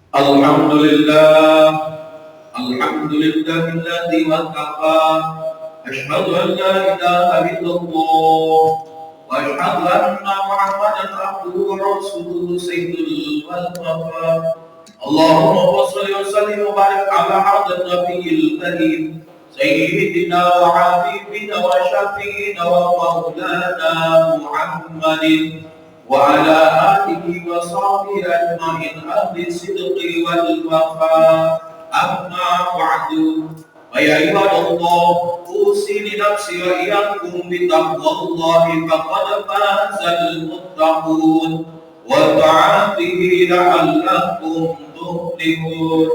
Alhamdulillah, Alhamdulillah alladzi waqafa. Asyhadu an la ilaha illallah wa asyhadu anna Muhammadan abduhu wa rasuluhu sayyidul wafa. Allahumma shalli wa sallim wa barik ala hadrat nabiyil karim sayyidina wa habibina wa syafiina wa maulana Muhammadin وعلى آله وصحبه أجمعين أهل الصدق والوفاء أما بعد فيا عباد الله أوصي لنفسي وإياكم بتقوى الله فقد فاز المتقون وطاعته لعلكم تفلحون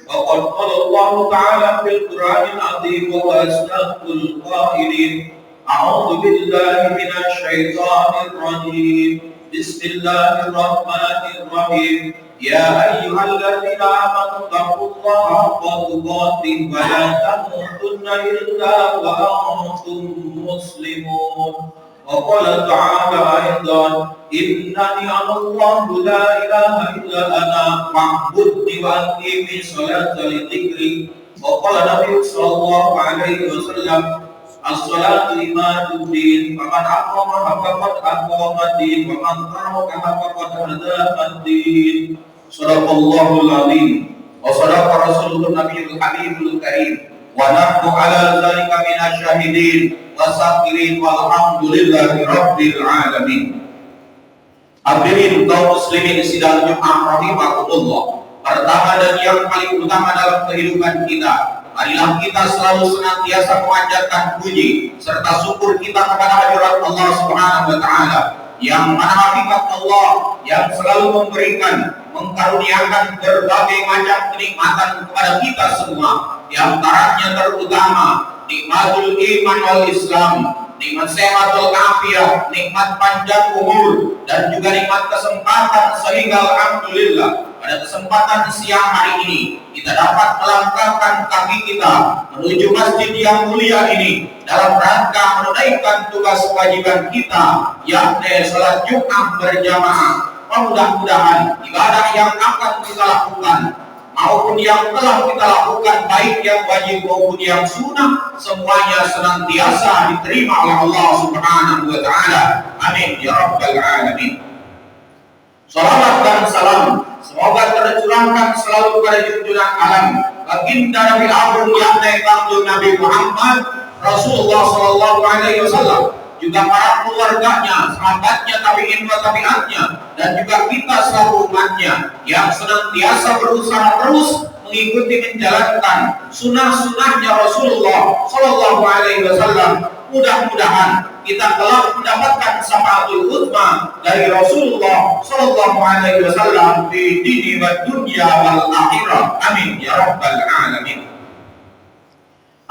وقد قال الله تعالى في القرآن العظيم وأصدق القائلين أعوذ بالله من الشيطان الرجيم بسم الله الرحمن الرحيم يا أيها الذين آمنوا اتقوا الله حق تقاته ولا تموتن إلا وأنتم مسلمون وقال تعالى أيضا إنني أنا الله لا إله إلا أنا فاعبدني وأقم الصلاة لذكري وقال النبي صلى الله عليه وسلم as-salatu imaduddin wa man aqamaha faqad aqamaddin wa man tarakaha faqad hadamaddin. Shadaqallahul azim wa shadaqa rasulun nabiyul habibul karim wa nahnu ala dzalika minasyahidin wasakirin walhamdulillahi rabbil alamin. Hadirin kaum muslimin sidang Jumat rahimakumullah. Pertama dan yang paling utama dalam kehidupan kita, marilah kita selalu senantiasa memanjatkan puji serta syukur kita kepada hadirat Allah Subhanahu wa taala yang mana hakikat Allah yang selalu memberikan, mengkaruniakan berbagai macam kenikmatan kepada kita semua. Di antaranya terutama nikmatul iman wal Islam, nikmat sehatul afiah, nikmat panjang umur, dan juga nikmat kesempatan sehingga alhamdulillah pada kesempatan siang hari ini kita dapat melangkahkan kaki kita menuju masjid yang mulia ini dalam rangka menunaikan tugas kewajiban kita, yakni salat Jumat berjamaah. Mudah-mudahan ibadah yang akan kita lakukan maupun yang telah kita lakukan, baik yang wajib maupun yang sunnah, semuanya senantiasa diterima oleh Allah Subhanahu wa taala. Amin ya rabbal alamin. Salawat dan salam semoga tercurahkan selalu kepada junjungan alam baginda Nabi Agung yakni Nabi Muhammad Rasulullah sallallahu alaihi wasallam, juga para keluarganya, sahabatnya, tabi'in wa tabi'atnya, dan juga kita selalu umatnya yang senantiasa berusaha terus mengikuti menjalankan sunnah-sunnahnya Rasulullah sallallahu alaihi wasallam. Mudah-mudahan kita telah mendapatkan syafaatul uzma dari Rasulullah sallallahu alaihi wasallam di dini wa dunya wal akhirah. Amin ya rabbal alamin.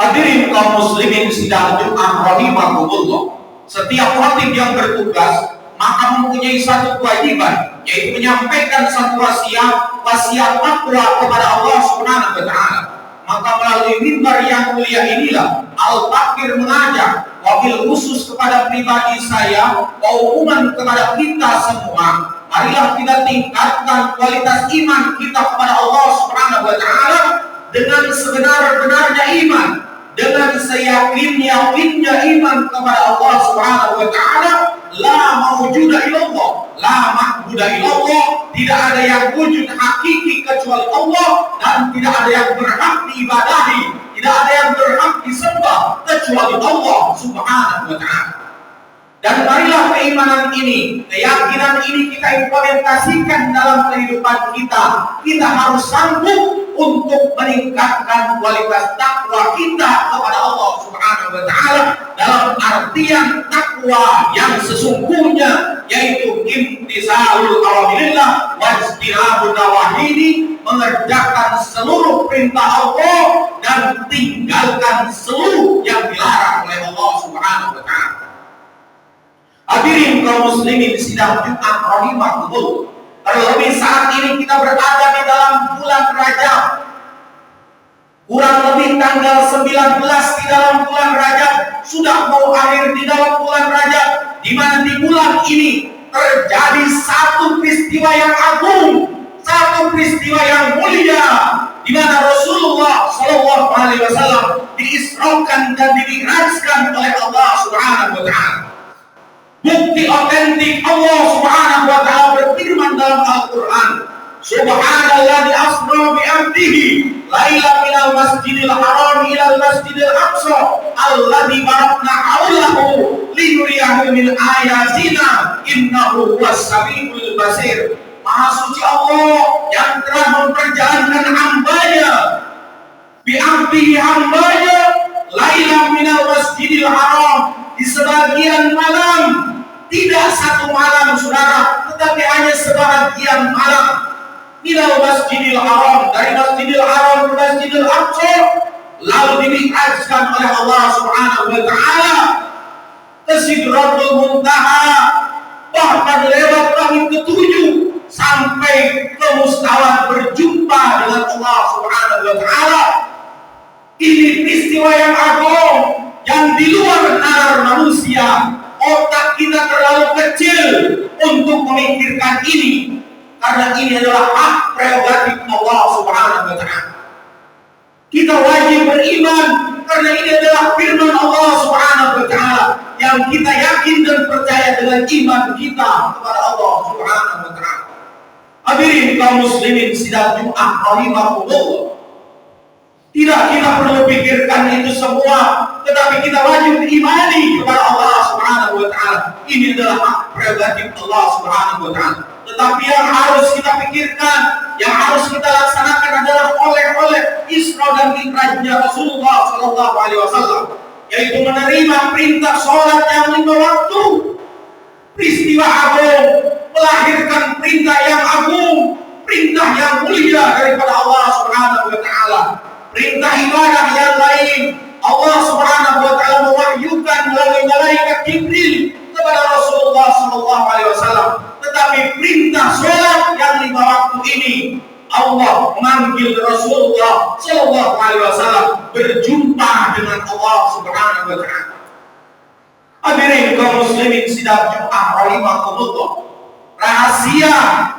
Hadirin kaum muslimin sidang Jumat rahimakumullah. Setiap khatib yang bertugas maka mempunyai satu kewajiban, yaitu menyampaikan satu wasiat takwa kepada Allah Subhanahu wa taala. Maka melalui mimbar yang mulia inilah Al-Fakir mengajak, wabil khusus kepada pribadi saya, umum kepada kita semua, marilah kita tingkatkan kualitas iman kita kepada Allah Subhanahu wa taala dengan sebenar-benarnya iman, dengan seyakin-yakinnya iman kepada Allah Subhanahu wa taala. La mawjuda illallah, la ma'buda illallah, tidak ada yang wujud hakiki kecuali Allah, dan tidak ada yang berhak diibadahi, tidak ada yang berhak disembah kecuali Allah Subhanahu wa taala. Dan marilah keimanan ini, keyakinan ini kita implementasikan dalam kehidupan kita. Kita harus sanggup untuk meningkatkan kualitas takwa kita kepada Allah Subhanahu wa taala dalam artian takwa yang sesungguhnya, yaitu imtisalul awamirillah wa ijtinabun nawahihi, mengerjakan seluruh perintah Allah dan tinggalkan seluruh yang dilarang oleh Allah Subhanahu wa taala. Hadirin kaum muslimin sidang Jumat rahimakumullah. Terlebih saat ini kita berada di dalam bulan Rajab. Kurang lebih tanggal 19 di dalam bulan Rajab, sudah mau akhir di dalam bulan Rajab, di mana di bulan ini terjadi satu peristiwa yang agung, satu peristiwa yang mulia di mana Rasulullah Shallallahu Alaihi Wasallam diisrakan dan dimi'rajkan oleh Allah Subhanahu Wa Taala. Bukti otentik Allah Subhanahu Wa Taala berfirman dalam Al-Quran, Subhanallah di asra bi abdihi laila minal masjidil haram ilal masjidil aqsa alladzi barakna haulahu linuriyahu min ayatina innahu huwas samiul basir. Maha suci Allah yang telah memperjalankan hambanya bi'abdihi hambanya laila minal masjidil haram di sebagian malam, tidak satu malam saudara, tetapi hanya sebagian malam, minal masjidil haram, dari masjidil haram ke masjidil aqsa, lalu dimi'rajkan oleh Allah Subhanahu Wa Taala ke Sidratul Muntaha, bahkan lewat langit ketujuh sampai ke mustawan berjumpa dengan Allah Subhanahu Wa Taala. Ini peristiwa yang agung yang di luar nalar manusia. Otak kita terlalu kecil untuk memikirkan ini, karena ini adalah hak prerogatif Allah Subhanahu Wa Taala. Kita wajib beriman karena ini adalah firman Allah Subhanahu Wa Taala yang kita yakin dan percaya dengan iman kita kepada Allah Subhanahu Wa Taala. Hadirin kaum muslimin sidang Jumat rahimakumullah. Tidak kita perlu pikirkan itu semua, tetapi kita wajib imani kepada Allah Subhanahu Wa Taala. Ini adalah hak prerogatif Allah Subhanahu Wa Taala. Tetapi yang harus kita pikirkan, yang harus kita laksanakan adalah oleh Isra dan Mi'rajnya Rasulullah Sallallahu Alaihi Wasallam, yaitu menerima perintah sholat yang 5 waktu. Peristiwa agung melahirkan perintah yang agung, perintah yang mulia daripada Allah Subhanahu Wa Taala. Perintah ibadah yang lain Allah Subhanahu Wa Taala mewahyukan melalui malaikat Jibril kepada Rasulullah Sallallahu Alaihi Wasallam. Tetapi perintah sholat yang 5 waktu ini Allah memanggil Rasulullah Sallallahu Alaihi Wasallam berjumpa dengan Allah Subhanahu Wa Taala. Hadirin kaum muslimin sidang Jumat rahimakumullah. Rahasia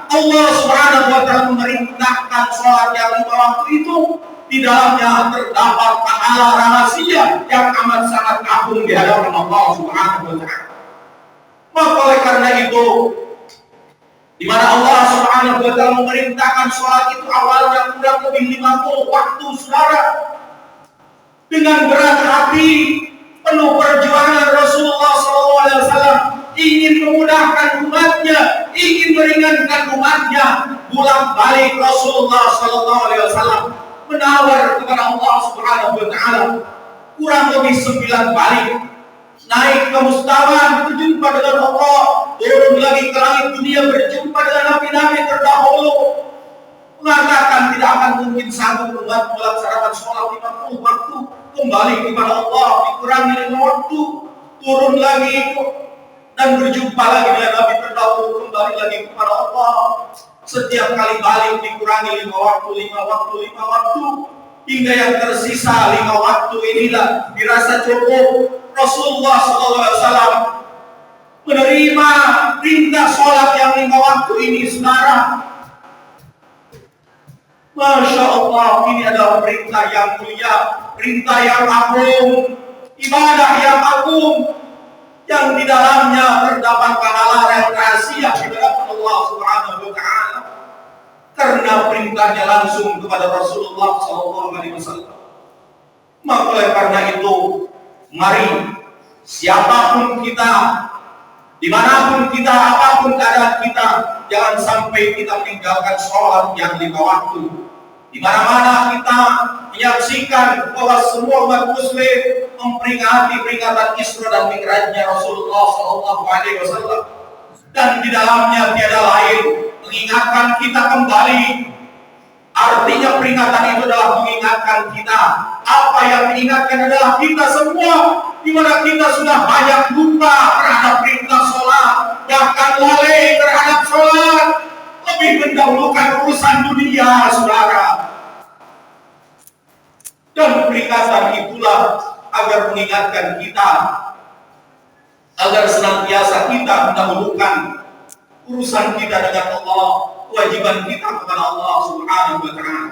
Allah Subhanahu Wa Taala memerintahkan sholat yang 5 waktu itu, di dalamnya terdapat pahala rahasia yang amat sangat agung di hadapan Allah Subhanahu Wa Taala. Maka oleh karena itu, di mana Allah Subhanahu Wa Taala memerintahkan sholat itu awalnya kurang lebih 50 waktu saudara, dengan berat hati, penuh perjuangan Rasulullah SAW ingin memudahkan umatnya, ingin meringankan umatnya. Bolak-balik Rasulullah SAW menawar kepada Allah Subhanahu Wa Taala kurang lebih 9 balik. Naik ke mustawan berjumpa dengan Allah, turun lagi ke langit dunia berjumpa dengan nabi-nabi terdahulu, mengatakan tidak akan mungkin sanggup umat melaksanakan sholat 50 waktu. Kembali kepada Allah, dikurangi 5 waktu, turun lagi dan berjumpa lagi dengan nabi terdahulu, kembali lagi kepada Allah. Setiap kali balik dikurangi 5 waktu, 5 waktu, hingga yang tersisa 5 waktu inilah dirasa cukup. Rasulullah SAW menerima perintah sholat yang 5 waktu ini saudara. Masya Allah, ini adalah perintah yang mulia, perintah yang agung, ibadah yang agung, yang di dalamnya terdapat pahala yang rahasia di hadapan Allah Subhanahu Wa Taala, karena perintahnya langsung kepada Rasulullah SAW. Maka oleh karena itu, mari siapapun kita, dimanapun kita, apapun keadaan kita, jangan sampai kita meninggalkan sholat yang 5 waktu. Di mana-mana kita menyaksikan bahwa semua umat muslim memperingati peringatan Isra dan Mi'rajnya Rasulullah SAW, dan di dalamnya tiada lain mengingatkan kita kembali. Artinya peringatan itu adalah mengingatkan kita. Apa yang mengingatkan adalah kita semua, di mana kita sudah banyak lupa terhadap perintah sholat, bahkan lalai terhadap sholat, lebih mendahulukan urusan dunia, saudara. Dan peringatan itulah agar mengingatkan kita, agar senantiasa kita mendahulukan urusan kita dengan Allah, kewajiban kita kepada Allah Subhanahu wa taala.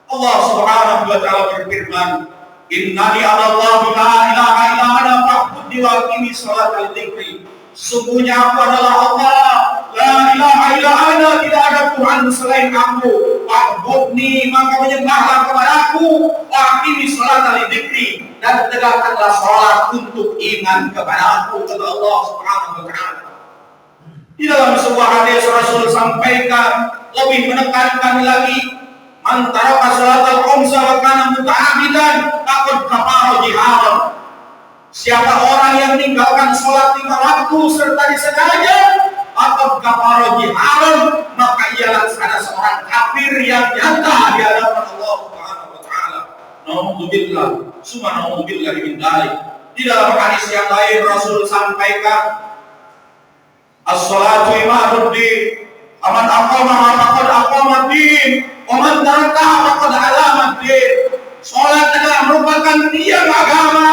Allah Subhanahu wa taala berfirman, "Innani anallahu la ilaha illa ana fa'budni wa aqimi sholata lidzikri." Sungguhnya aku adalah Allah, la ilaha illa ana, tidak ada Tuhan selain aku. Fa'budni, maka menyembahlah kepadaku, wa aqimi sholata lidzikri, dan tegakkanlah salat untuk ingat kepadaku, kata Allah Subhanahu wa taala. Di dalam sebuah hadis Rasul sampaikan, lebih menekankan lagi, man taraka sholatal khamsa wa kana muta'ammidan faqad kafara jihadan. Siapa orang yang meninggalkan sholat 5 waktu serta disengaja, faqad kafara jihadan, maka ialah seorang kafir yang nyata di hadapan Allah Subhanahu wa taala. Nauzubillah, summa nauzubillah min dzalik. Di dalam hadis yang lain Rasul sampaikan, as-salatu imaduddin, aman aqamaha faqad aqamaddin, wa man tarakaha faqad alamaddin. Salat adalah merupakan tiang agama.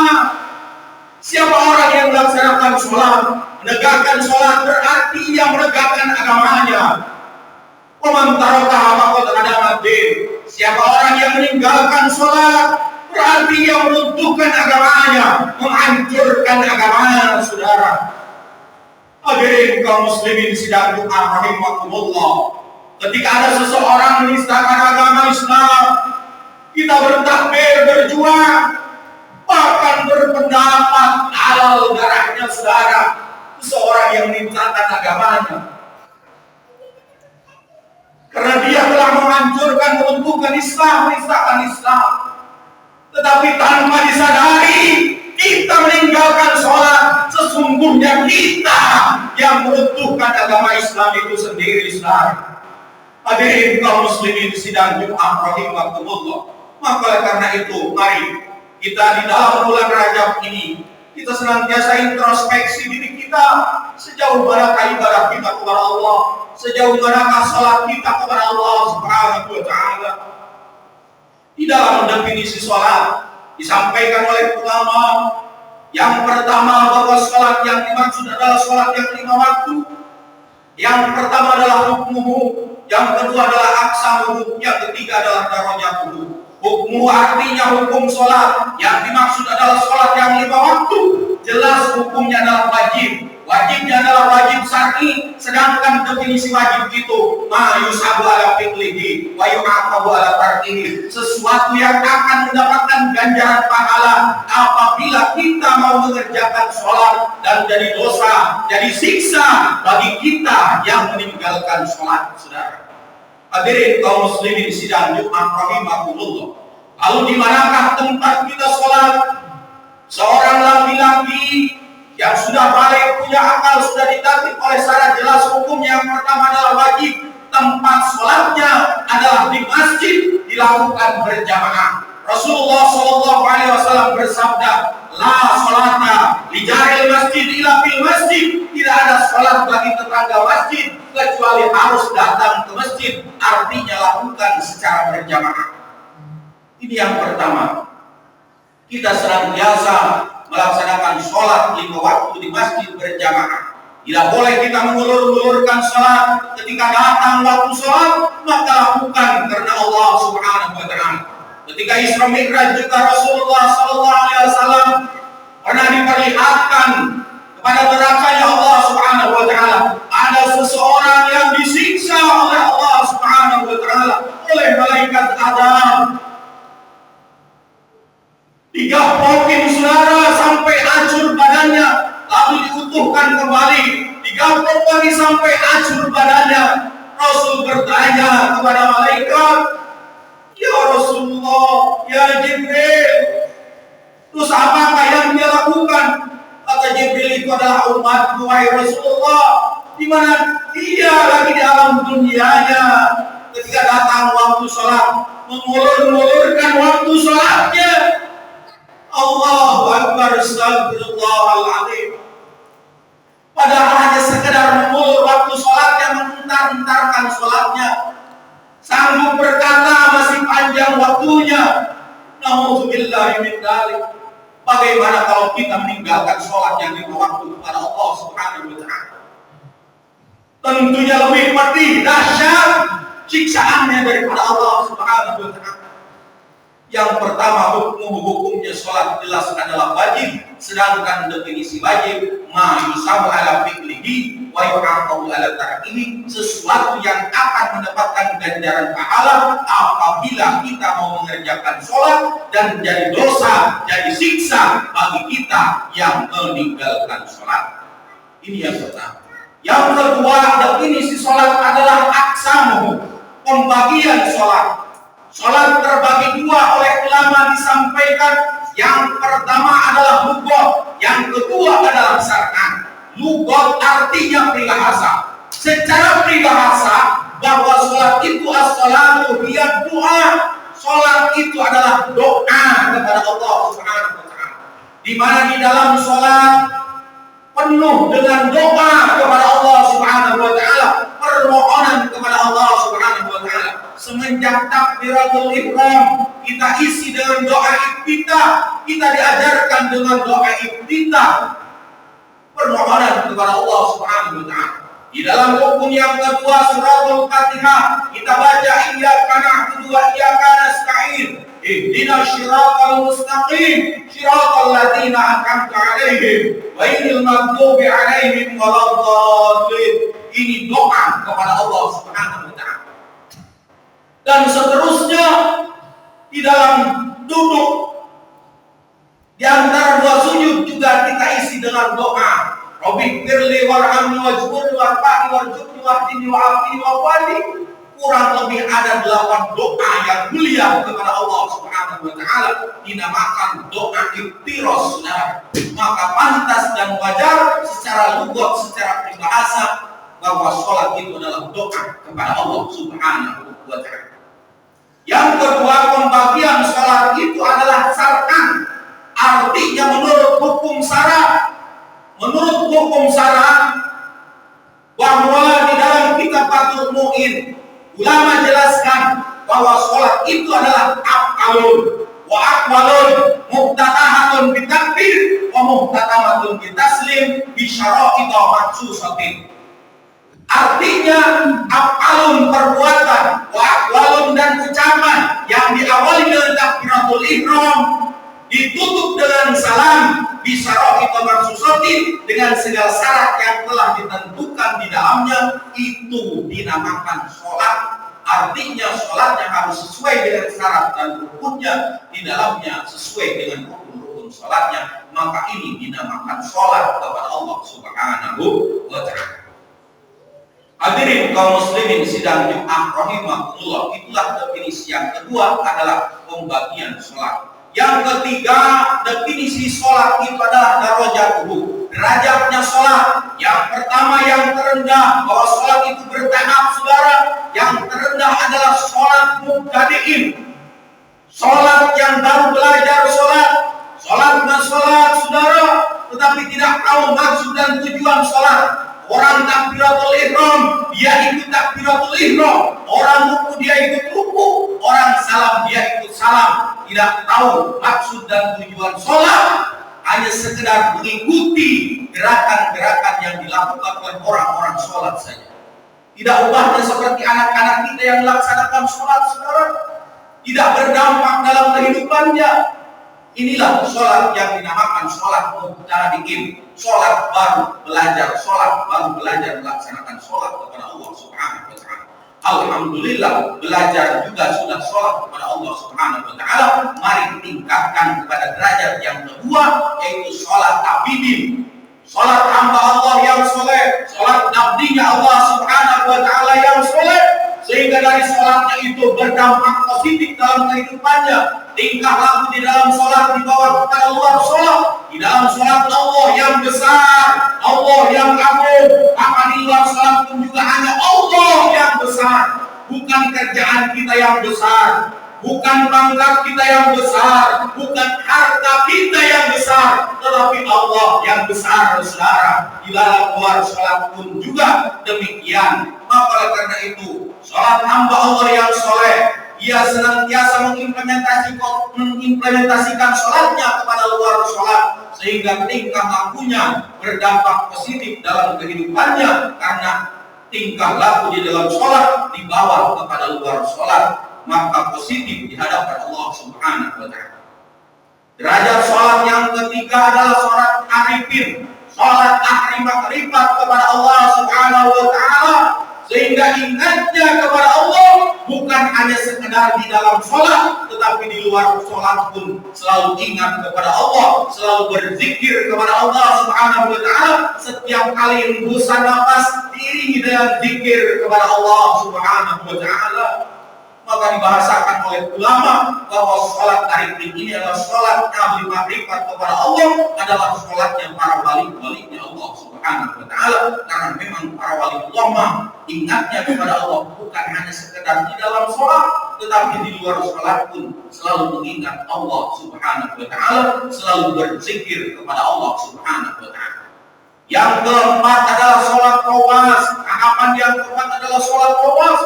Siapa orang yang melaksanakan salat, menegakkan salat, berarti ia menegakkan agamanya. Wa man tarakaha faqad alamaddin. Siapa orang yang meninggalkan salat, berarti ia meruntuhkan agamanya, menghancurkan agamanya, saudara. Hadirin kaum muslimin sidang Jumat rahimakumullah. Ketika ada seseorang menistakan agama Islam, kita bertakbir, berjuang, bahkan berpendapat halal darahnya saudara, seseorang yang menistakan agamanya, karena dia telah menghancurkan, meruntuhkan Islam, menistakan Islam. Tetapi tanpa disadari, kita meninggalkan sholat, sesungguhnya kita yang meruntuhkan agama Islam itu sendiri, saudara. Hadirin kaum muslimin sidang Jumat rahimakumullah. Maka karena itu, mari kita di dalam bulan Rajab ini, kita senantiasa introspeksi diri kita, sejauh manakah ibadah kita kepada Allah, sejauh manakah sholat kita kepada Allah Subhanahu wa taala. Di dalam definisi sholat disampaikan oleh ulama, yang pertama bahwa sholat yang dimaksud adalah sholat yang 5 waktu. Yang pertama adalah hukmuhu, yang kedua adalah aksamuhu, yang ketiga adalah darajatuhu. Hukmu artinya hukum sholat, yang dimaksud adalah sholat yang 5 waktu. Jelas hukumnya adalah wajib. Wajibnya adalah wajib syar'i, sedangkan definisi wajib itu ma yusabu ala fi'lihi wa yu'aqabu ala tarkihi, sesuatu yang akan mendapatkan ganjaran pahala apabila kita mau mengerjakan sholat, dan jadi dosa, jadi siksa bagi kita yang meninggalkan sholat, saudara. Hadirin kaum muslimin sidang Jumat rahimakumullah. Lalu di manakah tempat kita sholat? Seorang laki-laki yang sudah balik, punya akal, sudah ditatip oleh secara jelas hukumnya. Yang pertama adalah wajib, tempat sholatnya adalah di masjid, dilakukan berjamaah. Rasulullah SAW bersabda, la sholata li jaril masjid ila fil masjid. Tidak ada sholat bagi tetangga masjid kecuali harus datang ke masjid, artinya lakukan secara berjamaah. Ini yang pertama. Kita senantiasa melaksanakan sholat 5 waktu di masjid berjamaah. Tidak boleh kita mengulur-ulurkan sholat. Ketika datang waktu sholat, maka lakukan karena Allah Subhanahu wa taala. Ketika Isra Mi'raj juga Rasulullah SAW pernah diperlihatkan kepada nerakanya Allah Subhanahu wa taala. Ada seseorang yang disiksa oleh Allah Subhanahu wa taala, oleh malaikat Adam. Digapokin saudara sampai hancur badannya, lalu diutuhkan kembali, digapok lagi sampai hancur badannya. Rasul bertanya kepada malaikat, ya Rasulullah, ya Jibril, terus apakah yang dia lakukan? Kata Jibril, itu adalah umatku, wahai Rasulullah, di mana dia lagi di alam dunianya, ketika datang waktu sholat, mengulur-ulurkan waktu sholatnya. Allahu Akbar, astagfirullahaladzim. Padahal hanya sekedar mengulur waktu sholatnya, mengentar-entarkan sholatnya. Sanggup berkata masih panjang waktunya. Nauzubillahi min dzalik. Bagaimana kalau kita meninggalkan sholat yang 5 waktu kepada Allah Subhanahu wa taala? tentunya lebih pedih, dahsyat siksaannya daripada Allah Subhanahu wa Ta'ala. Yang pertama, hukumnya sholat jelas adalah wajib, sedangkan definisi wajib ma yusabu ala fi'lihi wa yu'aqabu ala tarkihi, sesuatu yang akan mendapatkan ganjaran pahala apabila kita mau mengerjakan sholat dan jadi dosa, jadi siksa bagi kita yang meninggalkan sholat. Ini yang pertama. Yang kedua, definisi sholat adalah aksamu, pembagian sholat. Sholat terbagi dua oleh ulama disampaikan. Yang pertama adalah lugot, yang kedua adalah syar'an. Lugot artinya peribahasa. Secara peribahasa bahwa sholat itu as-sholatu hiya doa. Sholat itu adalah doa kepada Allah Subhanahu wa Ta'ala. Di mana di dalam sholat penuh dengan doa kepada Allah Subhanahu wa Ta'ala, permohonan kepada Allah Subhanahu wa Ta'ala. Semenjak takbiratul ihram kita isi dengan doa iftitah, kita diajarkan dengan doa iftitah, permohonan kepada Allah Subhanahu wa Ta'ala. Di dalam rukun yang kedua suratul Fatihah kita baca iyyaka na'budu wa iyyaka nasta'in, ihdinas siratal mustaqim, siratal ladzina an'amta 'alaihim ghairil maghdubi 'alaihim waladdallin. Ini doa kepada Allah Subhanahu wa Ta'ala. Dan seterusnya di dalam duduk di antara dua sujud juga kita isi dengan doa Rabbi firli warhamni wajburni warfa'ni warjubni wahdini wa'afini wa'afani. Kurang lebih ada 8 doa yang mulia kepada Allah Subhanahu wa Ta'ala, dinamakan doa iftiros. Maka pantas dan wajar secara lugat, secara peribahasa bahwa sholat itu adalah doa kepada Allah Subhanahu wa Ta'ala. Yang kedua, pembagian sholat itu adalah syar'an, artinya menurut hukum syara'. Menurut hukum syara' bahwa di dalam kitab Fathul Mu'in ulama jelaskan bahwa sholat itu adalah af'alun wa aqwalun muftatahatun bitakbir wa muftatamatun bitaslim bi syara'ita maksusatin. Artinya af'alun perbuatan, wa aqwalun dan ucapan yang diawali dengan takbiratul ihram, ditutup dengan salam, bi syara'ita maksusatin, dengan segala syarat yang telah ditentukan di dalamnya, itu dinamakan sholat. Artinya sholatnya harus sesuai dengan syarat dan rukunnya di dalamnya, sesuai dengan rukun-rukun sholatnya, maka ini dinamakan sholat kepada Allah Subhanahu wa Ta'ala. Hadirin kaum muslimin sidang Jumat rahimahumullah, itulah definisi yang kedua adalah pembagian sholat. Yang ketiga, definisi sholat itu adalah darajatuhu, derajatnya sholat. Yang pertama yang terendah, bahwa sholat itu bertahap saudara. Yang terendah adalah sholat mubtadi'in, sholat yang baru belajar sholat. Sholatnya sholat saudara, tetapi tidak tahu maksud dan tujuan sholat. Orang takbiratul ihram, dia ikut takbiratul ihram. Orang ruku, dia ikut ruku. Orang salam, dia ikut salam. Tidak tahu maksud dan tujuan sholat, hanya sekedar mengikuti gerakan-gerakan yang dilakukan oleh orang-orang sholat saja. Tidak ubahnya seperti anak-anak kita yang melaksanakan sholat saudara, tidak berdampak dalam kehidupannya. Inilah sholat yang dinamakan sholat mubtadi'in, sholat baru belajar melaksanakan sholat kepada Allah Subhanahu wa Ta'ala. Alhamdulillah, belajar juga sudah sholat kepada Allah Subhanahu wa Ta'ala. Mari tingkatkan kepada derajat yang kedua, yaitu sholat abidin, sholat hamba Allah yang soleh, sholat abdinya Allah Subhanahu wa Ta'ala yang soleh, sehingga dari sholatnya itu berdampak positif dalam kehidupannya. Tingkah laku di dalam sholat dibawa kepada luar sholat. Di dalam sholat Allah yang besar, Allah yang agung, maka di luar sholat pun juga hanya Allah yang besar. Bukan kerjaan kita yang besar, bukan pangkat kita yang besar, bukan harta kita yang besar, tetapi Allah yang besar saudara. Di dalam luar sholat pun juga demikian. Maka karena itu sholat hamba Allah yang soleh, ia senantiasa mengimplementasikan sholatnya kepada luar sholat, sehingga tingkah lakunya berdampak positif dalam kehidupannya. Karena tingkah laku di dalam sholat dibawa kepada luar sholat, maka positif di hadapan Allah Subhanahu wa Ta'ala. Derajat sholat yang ketiga adalah sholat arifin, sholat ahli makrifat kepada Allah Subhanahu wa Ta'ala, sehingga ingatnya kepada Allah bukan hanya sekedar di dalam sholat, tetapi di luar sholat pun selalu ingat kepada Allah, selalu berzikir kepada Allah Subhanahu wa Ta'ala. Setiap kali hembusan nafas diiringi dengan zikir kepada Allah Subhanahu wa Ta'ala. Maka dibahasakan oleh ulama bahwa sholat arifin ini adalah sholat ahli makrifat kepada Allah, adalah sholatnya para wali-walinya Allah Subhanahu wa Ta'ala. Karena memang para wali Allah ingatnya kepada Allah bukan hanya sekedar di dalam sholat, tetapi di luar sholat pun selalu mengingat Allah Subhanahu wa Ta'ala, selalu berzikir kepada Allah Subhanahu wa Ta'ala. Yang keempat adalah sholat qawas. Tahapan yang keempat adalah sholat qawas.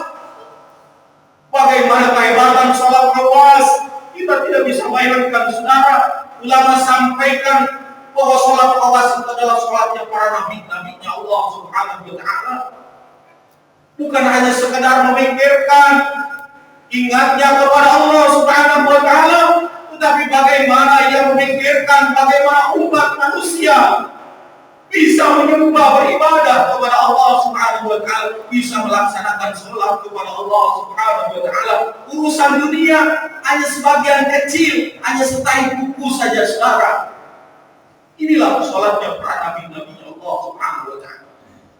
Bagaimana kehebatan sholat qawas? Kita tidak bisa bayangkan, saudara. Ulama sampaikan bahwa sholat qawas itu adalah sholatnya para nabi-nabinya Allah Subhanahu wa Ta'ala. Bukan hanya sekedar memikirkan ingatnya kepada Allah Subhanahu wa Ta'ala, tetapi bagaimana ia memikirkan bagaimana umat manusia bisa menyembah beribadah kepada Allah Subhanahu wa Ta'ala, bisa melaksanakan sholat kepada Allah Subhanahu wa Ta'ala. Urusan dunia hanya sebagian kecil, hanya setai buku saja, saudara. Inilah sholatnya para nabi-nabi Allah Subhanahu wa Ta'ala.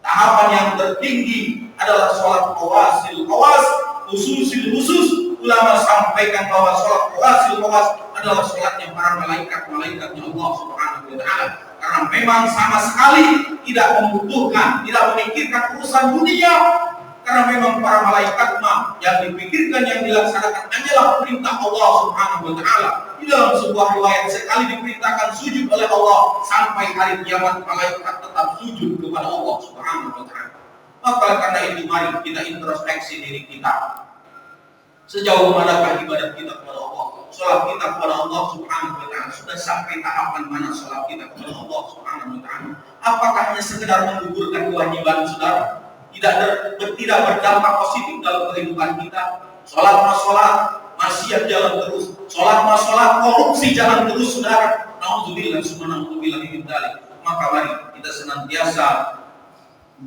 Tahapan yang tertinggi adalah sholat qawasil qawas, khususil khusus. Ulama sampaikan bahwa sholat qawasil qawas adalah sholatnya para malaikat-malaikatnya Allah Subhanahu wa Ta'ala. Karena memang sama sekali tidak membutuhkan, tidak memikirkan urusan dunia. Karena memang para malaikat yang dipikirkan, yang dilaksanakan hanyalah perintah Allah Subhanahu wa Ta'ala. Di dalam sebuah riwayat sekali diperintahkan sujud oleh Allah, sampai hari kiamat malaikat tetap sujud kepada Allah Subhanahu wa Ta'ala. Maka karena itu mari kita introspeksi diri kita. Sejauh manakah ibadah kita kepada Allah? Salat kita kepada Allah Subhanahu wa Ta'ala sudah sampai tahapan mana salat kita kepada Allah Subhanahu wa Ta'ala? Apakah hanya sekedar menggugurkan kewajiban, saudara? Tidak berdampak positif dalam kehidupan kita. Salat mas salat, maksiat jalan terus. Salat mas salat, korupsi jalan terus, saudara. Nauzubillah summa nauzubillah min dzalik. Maka mari kita senantiasa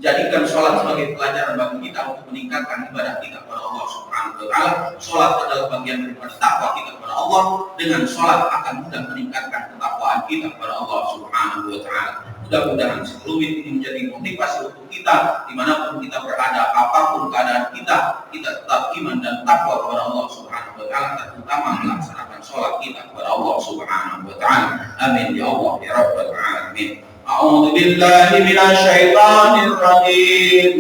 jadikan sholat sebagai pelajaran bagi kita untuk meningkatkan ibadah kita kepada Allah Subhanahu wa Ta'ala. Sholat adalah bagian daripada takwa kita kepada Allah. Dengan sholat akan mudah meningkatkan ketakwaan kita kepada Allah Subhanahu wa Ta'ala. Mudah-mudahan seluruh ini menjadi motivasi untuk kita dimanapun kita berada, apapun keadaan kita tetap iman dan takwa kepada Allah Subhanahu wa Ta'ala, terutama melaksanakan sholat kita kepada Allah Subhanahu wa Ta'ala. Amin ya Allah ya Rabbal Alamin. أعوذ بالله من الشيطان الرجيم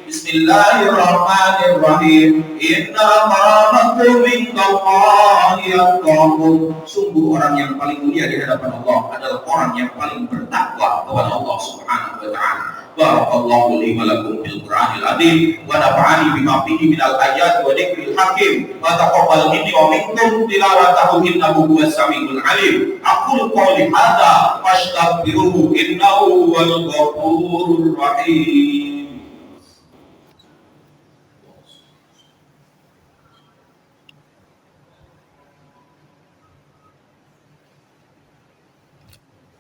بسم الله الرحمن الرحيم إن أكرمكم عند الله أتقاكم. Sungguh orang yang paling mulia di hadapan Allah adalah orang yang paling bertakwa kepada Allah Subhanahu wa Ta'ala. Barakallahu li wa lakum fil Qur'anil azim wa nafa'ani bima fihi minal ayat wa dzikril hakim wa taqabbal minni wa minkum tilawatahu innahu huwas samiul alim. Aqul qawli hadza fastaghfiruhu innahu huwal ghafurur rahim.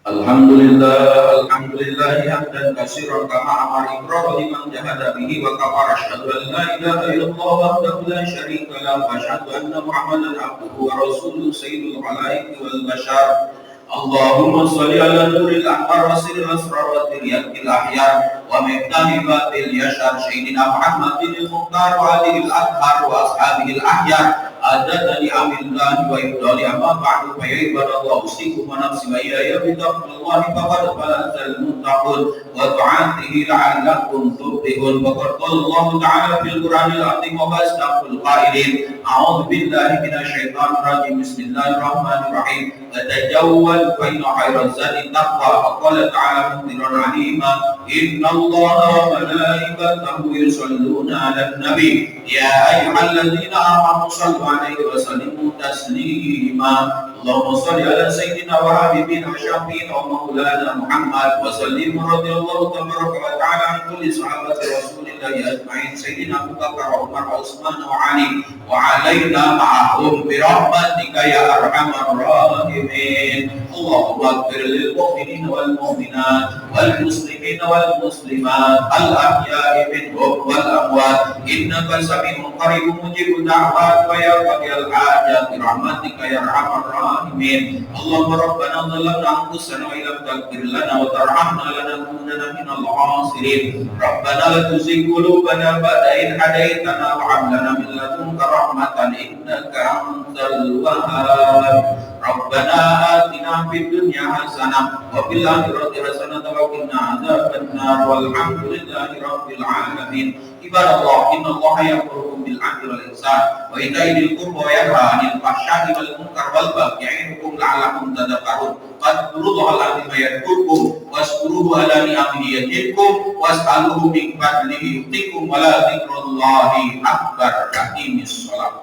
Alhamdulillah hamdan katsiran kama amara Ibrahim man jahada bihi wa kafara asyhadu an la ilaha illallah wahdahu la syarika lahu wa asyhadu anna Muhammadan abduhu wa rasuluhu sayyidul khalaiqi wal bashar. Allahumma shalli ala nuril anwar wa sirril asrar wa tiryatil ahyar wa miqdami batil yashar sayyidina Muhammadin al-mukhtar wa alihi al-athhar wa ashabihi al-ahyar. Adadani amillahi wa ibdali amma ba'du fa ya ibadallah usikum wa nafsi wa iyaya bitaqwallahi faqad fazal muttaqun wa ta'atihi la'allakum tuflihun. Wa qala Allah ta'ala fil Qur'anil azim wa basdaqul qailin a'udzu billahi minasy syaithanir rajim bismillahirrahmanirrahim wa tajawwal fa inna khairaz zadi taqwa wa qala ta'ala mukhbiran 'alima innallaha wa malaikatahu yusholluna 'alan nabi ya ayyuhalladzina amanu sallu alaihi wa sallimu taslima. اللهم صل على سيدنا وحبيبنا وشفينا ومولانا محمد وسلم رضي الله تبارك وتعالى عن كل صحابة رسول الله أجمعين سيدنا أبو بكر وعمر وعثمان وعلي وعلينا معهم برحمتك يا أرحم الراحمين. اللهم اغفر للمؤمنين والمؤمنات والمسلمين والمسلمات الأحياء منهم والأموات إنك سميع قريب مجيب الدعوات ويا قاضي الحاجات برحمتك يا أرحم الراحمين. اللهم ربنا ظلمنا أنفسنا وإن لم تغفر لنا وترحمنا لنكونن من الخاسرين. ربنا لا تزغ قلوبنا بعد إذ هديتنا وهب لنا من لدنك رحمة إنك أنت الوهاب. ربنا آتنا في الدنيا حسنة وفي الآخرة حسنة وقنا عذاب النار والحمد لله رب العالمين. عباد الله إن الله يأمركم بالعدل والإحسان وإيتاء ذي القربى وينهى عن الفحشاء والمنكر والبغي يعظكم لعلكم تذكرون. فاذكروا الله العظيم يذكركم واشكروه على نعمه يزدكم واسألوه من فضله يؤتكم ولا ذكر الله أكبر. أقيموا الصلاة.